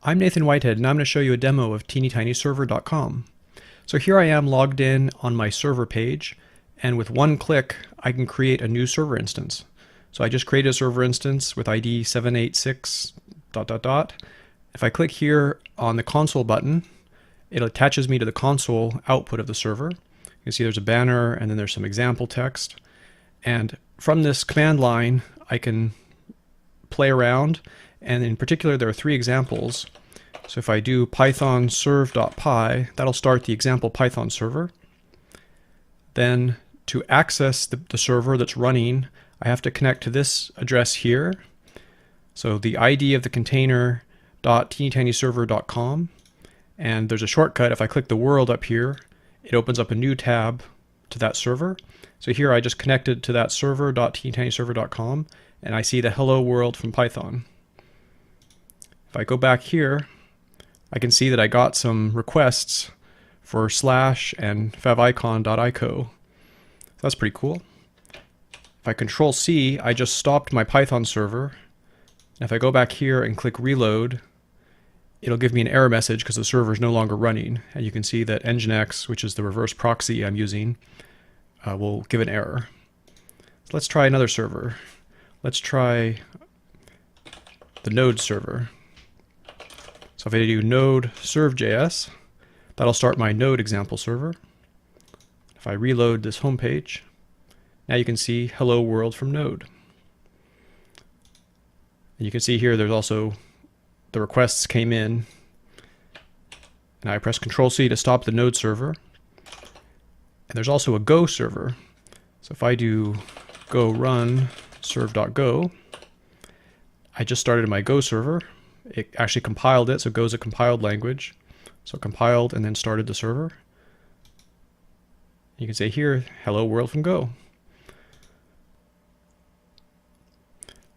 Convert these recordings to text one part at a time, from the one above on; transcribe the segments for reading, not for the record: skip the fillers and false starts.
I'm Nathan Whitehead, and I'm going to show you a demo of TeenyTinyServer.com. So here I am logged in on my server page, and with one click I can create a new server instance. So I just created a server instance with ID 786 ... If I click here on the console button, it attaches me to the console output of the server. You can see there's a banner and then there's some example text. And from this command line I can play around, and in particular there are three examples. So if I do python serve.py, that'll start the example Python server. Then to access the server that's running, I have to connect to this address here. So the ID of the container .TeenyTinyServer.com, and there's a shortcut. If I click the world up here, it opens up a new tab to that server. So here I just connected to that server .TeenyTinyServer.com, and I see the hello world from Python. If I go back here, I can see that I got some requests for slash and favicon.ico. That's pretty cool. If I Control C, I just stopped my Python server. And if I go back here and click reload, it'll give me an error message because the server is no longer running. And you can see that Nginx, which is the reverse proxy I'm using, will give an error. So let's try another server. Let's try the Node server. So if I do node serve.js, that'll start my Node example server. If I reload this home page, now you can see hello world from Node. And you can see here there's also the requests came in. And I press Control C to stop the Node server. And there's also a Go server. So if I do go run serve.go, I just started my Go server. It actually compiled it, so Go is a compiled language. So it compiled and then started the server. You can say here, hello world from Go.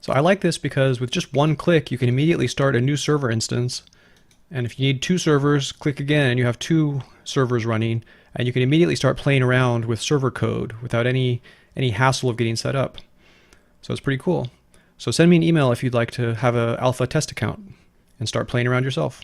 So I like this because with just one click you can immediately start a new server instance. And if you need two servers, click again and you have two servers running, and you can immediately start playing around with server code without any hassle of getting set up. So it's pretty cool. So send me an email if you'd like to have an alpha test account and start playing around yourself.